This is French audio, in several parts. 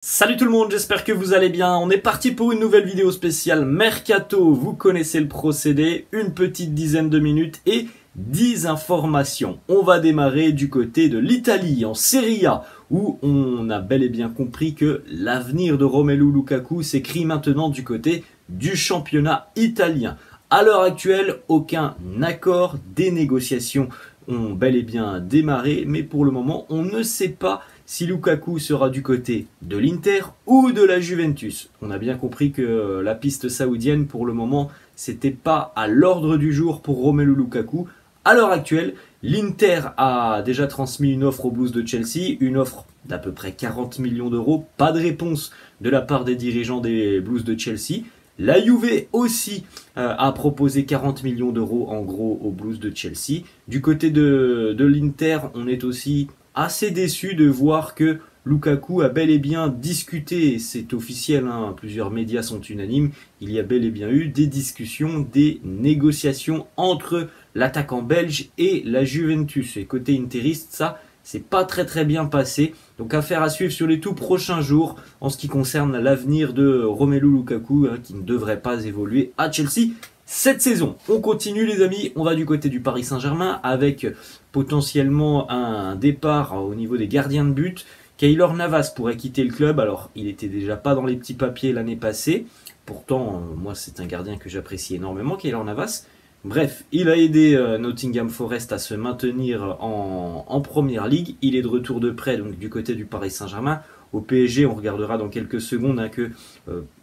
Salut tout le monde, j'espère que vous allez bien. On est parti pour une nouvelle vidéo spéciale Mercato. Vous connaissez le procédé, une petite dizaine de minutes et 10 informations. On va démarrer du côté de l'Italie, en Serie A, où on a bel et bien compris que l'avenir de Romelu Lukaku s'écrit maintenant du côté du championnat italien. À l'heure actuelle, aucun accord, des négociations ont bel et bien démarré, mais pour le moment, on ne sait pas si Lukaku sera du côté de l'Inter ou de la Juventus. On a bien compris que la piste saoudienne, pour le moment, c'était pas à l'ordre du jour pour Romelu Lukaku. À l'heure actuelle, l'Inter a déjà transmis une offre aux Blues de Chelsea, une offre d'à peu près 40 millions d'euros. Pas de réponse de la part des dirigeants des Blues de Chelsea. La Juve aussi a proposé 40 millions d'euros en gros aux Blues de Chelsea. Du côté de l'Inter, on est aussi assez déçu de voir que Lukaku a bel et bien discuté, c'est officiel, hein, plusieurs médias sont unanimes, il y a bel et bien eu des discussions, des négociations entre l'attaquant belge et la Juventus. Et côté interiste, ça, c'est pas très bien passé. Donc affaire à suivre sur les tout prochains jours en ce qui concerne l'avenir de Romelu Lukaku, hein, qui ne devrait pas évoluer à Chelsea cette saison. On continue les amis, on va du côté du Paris Saint-Germain avec potentiellement un départ au niveau des gardiens de but. Keylor Navas pourrait quitter le club, alors il était déjà pas dans les petits papiers l'année passée. Pourtant, moi c'est un gardien que j'apprécie énormément, Keylor Navas. Bref, il a aidé Nottingham Forest à se maintenir en première ligue. Il est de retour de près donc du côté du Paris Saint-Germain. Au PSG, on regardera dans quelques secondes, hein, que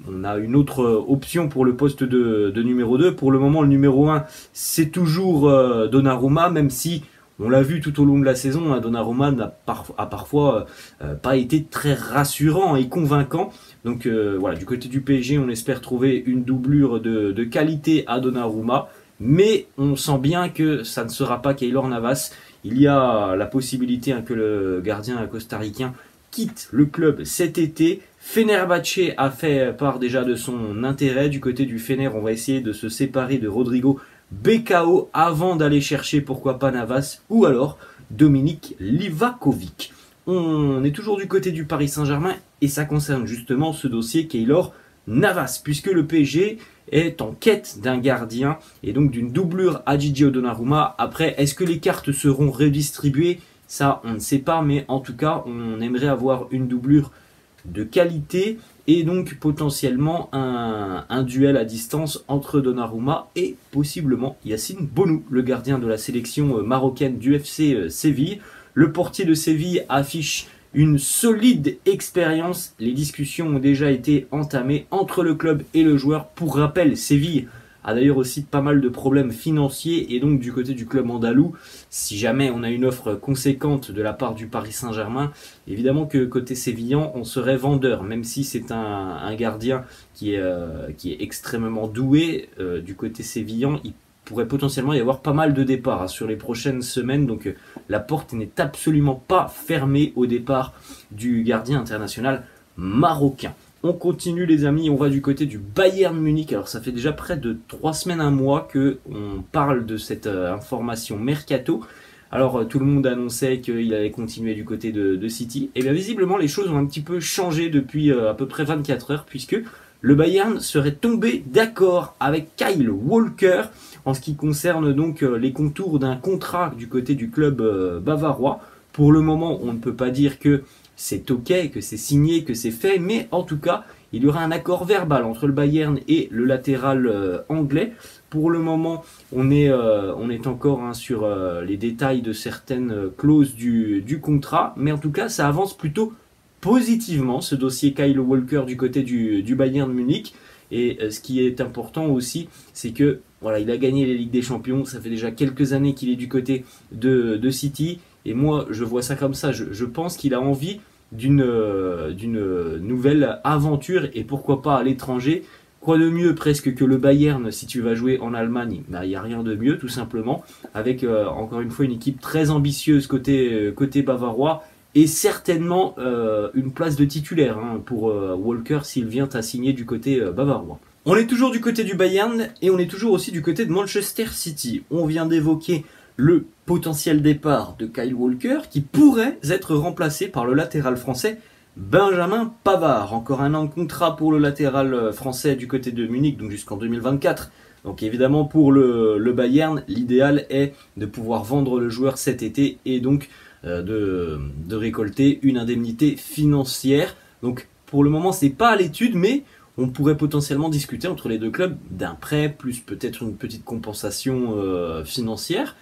on a une autre option pour le poste de numéro 2. Pour le moment, le numéro 1, c'est toujours Donnarumma, même si on l'a vu tout au long de la saison, hein, Donnarumma a parfois pas été très rassurant et convaincant. Donc voilà, du côté du PSG, on espère trouver une doublure de qualité à Donnarumma. Mais on sent bien que ça ne sera pas Keylor Navas. Il y a la possibilité, hein, que le gardien costaricain quitte le club cet été. Fenerbahçe a fait part déjà de son intérêt. Du côté du Fener, on va essayer de se séparer de Rodrigo Becao avant d'aller chercher, pourquoi pas, Navas ou alors Dominik Livakovic. On est toujours du côté du Paris Saint-Germain et ça concerne justement ce dossier Keylor Navas, puisque le PSG est en quête d'un gardien et donc d'une doublure à Gigio Donnarumma. Après, est-ce que les cartes seront redistribuées? Ça, on ne sait pas, mais en tout cas, on aimerait avoir une doublure de qualité et donc potentiellement un duel à distance entre Donnarumma et possiblement Yacine Bounou, le gardien de la sélection marocaine du FC Séville. Le portier de Séville affiche une solide expérience. Les discussions ont déjà été entamées entre le club et le joueur. Pour rappel, Séville a d'ailleurs aussi pas mal de problèmes financiers et donc du côté du club andalou, si jamais on a une offre conséquente de la part du Paris Saint-Germain, évidemment que côté sévillan, on serait vendeur, même si c'est un gardien qui est extrêmement doué. Du côté sévillan, il pourrait potentiellement y avoir pas mal de départs, hein, sur les prochaines semaines, donc la porte n'est absolument pas fermée au départ du gardien international marocain. On continue les amis, on va du côté du Bayern Munich. Alors ça fait déjà près de 3 semaines, un mois que on parle de cette information Mercato. Alors tout le monde annonçait qu'il allait continuer du côté de City. Et bien visiblement les choses ont un petit peu changé depuis à peu près 24 heures, puisque le Bayern serait tombé d'accord avec Kyle Walker en ce qui concerne donc les contours d'un contrat du côté du club bavarois. Pour le moment, on ne peut pas dire que c'est ok, que c'est signé, que c'est fait, mais en tout cas, il y aura un accord verbal entre le Bayern et le latéral anglais. Pour le moment, on est encore, hein, sur les détails de certaines clauses du contrat, mais en tout cas, ça avance plutôt positivement, ce dossier Kyle Walker du côté du Bayern Munich. Et ce qui est important aussi, c'est que voilà, il a gagné les Ligues des Champions, ça fait déjà quelques années qu'il est du côté de City. Et moi, je vois ça comme ça. Je pense qu'il a envie d'une nouvelle aventure et pourquoi pas à l'étranger. Quoi de mieux presque que le Bayern si tu vas jouer en Allemagne? Il n'y a rien de mieux tout simplement. Avec encore une fois une équipe très ambitieuse côté bavarois et certainement une place de titulaire, hein, pour Walker s'il vient à signer du côté bavarois. On est toujours du côté du Bayern et on est toujours aussi du côté de Manchester City. On vient d'évoquer le potentiel départ de Kyle Walker qui pourrait être remplacé par le latéral français Benjamin Pavard, encore un an de contrat pour le latéral français du côté de Munich, donc jusqu'en 2024. Donc évidemment pour le Bayern, l'idéal est de pouvoir vendre le joueur cet été et donc de récolter une indemnité financière. Donc pour le moment c'est pas à l'étude, mais on pourrait potentiellement discuter entre les deux clubs d'un prêt plus peut-être une petite compensation financière.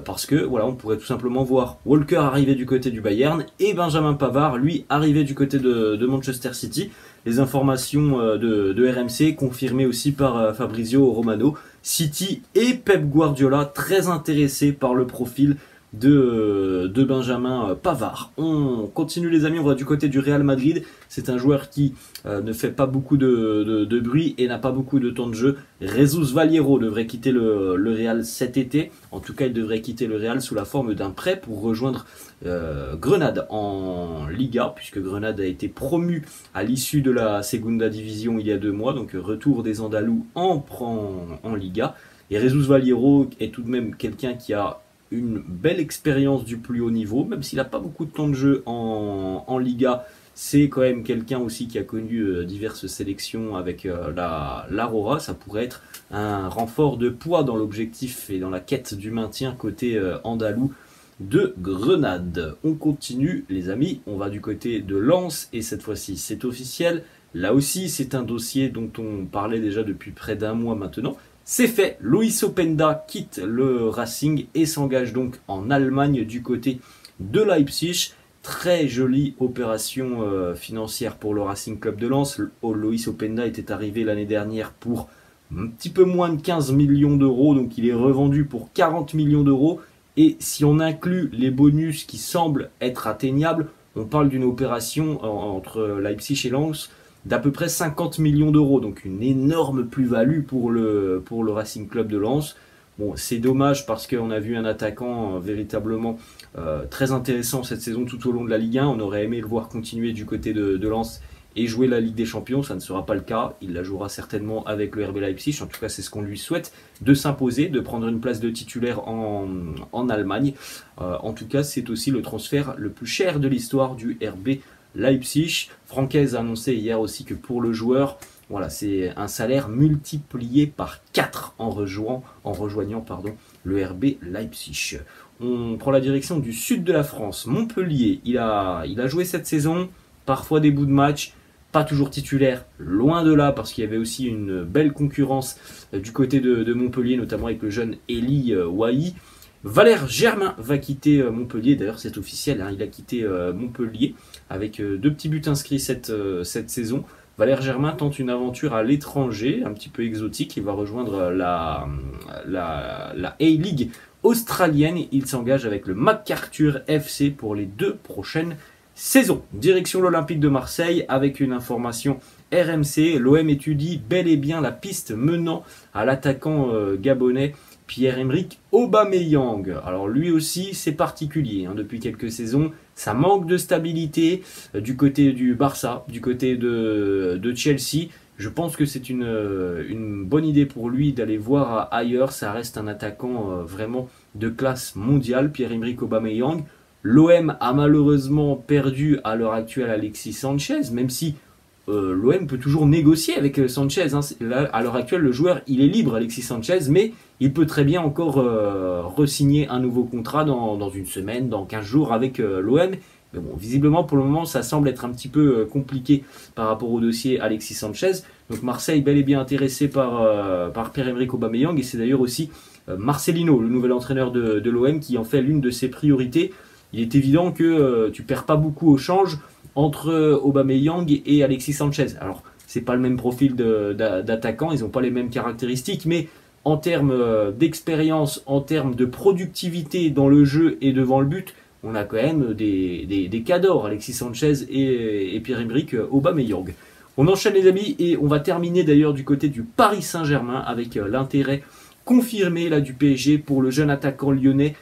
Parce que voilà, on pourrait tout simplement voir Walker arriver du côté du Bayern et Benjamin Pavard, lui, arriver du côté de Manchester City. Les informations de RMC confirmées aussi par Fabrizio Romano. City et Pep Guardiola très intéressés par le profil de Benjamin Pavard. On continue les amis, on va du côté du Real Madrid. C'est un joueur qui ne fait pas beaucoup de bruit et n'a pas beaucoup de temps de jeu. Jesus Valiero devrait quitter le Real cet été. En tout cas, il devrait quitter le Real sous la forme d'un prêt pour rejoindre Grenade en Liga, puisque Grenade a été promu à l'issue de la Segunda Division il y a 2 mois. Donc retour des Andalous en Liga. Et Jesus Valiero est tout de même quelqu'un qui a une belle expérience du plus haut niveau, même s'il n'a pas beaucoup de temps de jeu en Liga. C'est quand même quelqu'un aussi qui a connu diverses sélections avec l'Aurora. Ça pourrait être un renfort de poids dans l'objectif et dans la quête du maintien côté andalou de Grenade. On continue les amis, on va du côté de Lens et cette fois-ci c'est officiel. Là aussi c'est un dossier dont on parlait déjà depuis près d'1 mois maintenant. C'est fait, Loïs Openda quitte le Racing et s'engage donc en Allemagne du côté de Leipzig. Très jolie opération financière pour le Racing Club de Lens. Loïs Openda était arrivé l'année dernière pour un petit peu moins de 15 millions d'euros, donc il est revendu pour 40 millions d'euros. Et si on inclut les bonus qui semblent être atteignables, on parle d'une opération entre Leipzig et Lens d'à peu près 50 millions d'euros, donc une énorme plus-value pour le Racing Club de Lens. Bon, c'est dommage parce qu'on a vu un attaquant véritablement très intéressant cette saison tout au long de la Ligue 1. On aurait aimé le voir continuer du côté de Lens et jouer la Ligue des Champions. Ça ne sera pas le cas. Il la jouera certainement avec le RB Leipzig. En tout cas, c'est ce qu'on lui souhaite, de s'imposer, de prendre une place de titulaire en Allemagne. En tout cas, c'est aussi le transfert le plus cher de l'histoire du RB Leipzig. Francaise a annoncé hier aussi que pour le joueur, voilà, c'est un salaire multiplié par 4 en rejoignant le RB Leipzig. On prend la direction du sud de la France, Montpellier. Il a joué cette saison, parfois des bouts de match, pas toujours titulaire, loin de là, parce qu'il y avait aussi une belle concurrence du côté de Montpellier, notamment avec le jeune Eli Wahi. Valère Germain va quitter Montpellier, d'ailleurs c'est officiel, hein, il a quitté Montpellier avec 2 petits buts inscrits cette saison. Valère Germain tente une aventure à l'étranger, un petit peu exotique, il va rejoindre la A-League australienne, il s'engage avec le MacArthur FC pour les 2 prochaines saisons. Direction l'Olympique de Marseille avec une information RMC, l'OM étudie bel et bien la piste menant à l'attaquant gabonais Pierre-Emerick Aubameyang. Alors lui aussi c'est particulier, hein, depuis quelques saisons, ça manque de stabilité du côté du Barça, du côté de Chelsea. Je pense que c'est une bonne idée pour lui d'aller voir ailleurs, ça reste un attaquant vraiment de classe mondiale, Pierre-Emerick Aubameyang. L'OM a malheureusement perdu à l'heure actuelle Alexis Sanchez, même si l'OM peut toujours négocier avec Sanchez. Hein. Là, à l'heure actuelle, le joueur, il est libre, Alexis Sanchez, mais il peut très bien encore re-signer un nouveau contrat dans une semaine, dans 15 jours avec l'OM. Mais bon, visiblement, pour le moment, ça semble être un petit peu compliqué par rapport au dossier Alexis Sanchez. Donc Marseille, bel et bien intéressé par Pierre-Emerick Aubameyang, et c'est d'ailleurs aussi Marcelino, le nouvel entraîneur de l'OM, qui en fait l'une de ses priorités. Il est évident que tu perds pas beaucoup au change entre Aubameyang et Alexis Sanchez. Alors, c'est pas le même profil d'attaquant, ils n'ont pas les mêmes caractéristiques, mais en termes d'expérience, en termes de productivité dans le jeu et devant le but, on a quand même des cadors, Alexis Sanchez et Pierre-Emerick Aubameyang. On enchaîne les amis et on va terminer d'ailleurs du côté du Paris Saint-Germain avec l'intérêt confirmé là, du PSG pour le jeune attaquant lyonnais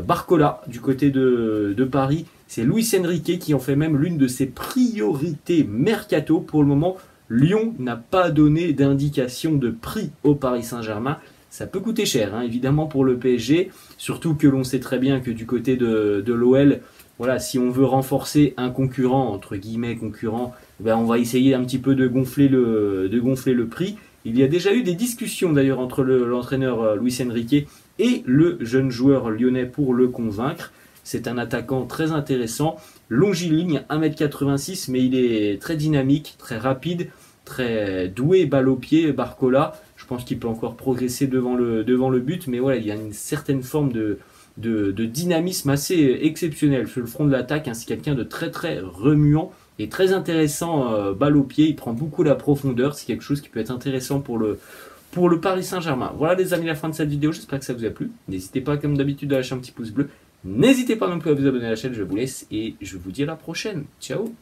Barcola du côté de Paris. C'est Luis Enrique qui en fait même l'une de ses priorités mercato. Pour le moment, Lyon n'a pas donné d'indication de prix au Paris Saint-Germain. Ça peut coûter cher, hein, évidemment, pour le PSG. Surtout que l'on sait très bien que du côté de l'OL, voilà, si on veut renforcer un concurrent, entre guillemets concurrent, ben on va essayer un petit peu de gonfler le prix. Il y a déjà eu des discussions d'ailleurs entre l'entraîneur Luis Enrique et le jeune joueur lyonnais pour le convaincre. C'est un attaquant très intéressant, longiligne, 1m86, mais il est très dynamique, très rapide, très doué balle au pied, Barcola. Je pense qu'il peut encore progresser devant le but, mais voilà, il y a une certaine forme de dynamisme assez exceptionnel sur le front de l'attaque. C'est quelqu'un de très très remuant et très intéressant balle au pied. Il prend beaucoup la profondeur, c'est quelque chose qui peut être intéressant pour le Paris Saint-Germain. Voilà les amis, la fin de cette vidéo, j'espère que ça vous a plu. N'hésitez pas comme d'habitude à lâcher un petit pouce bleu. N'hésitez pas non plus à vous abonner à la chaîne, je vous laisse et je vous dis à la prochaine. Ciao.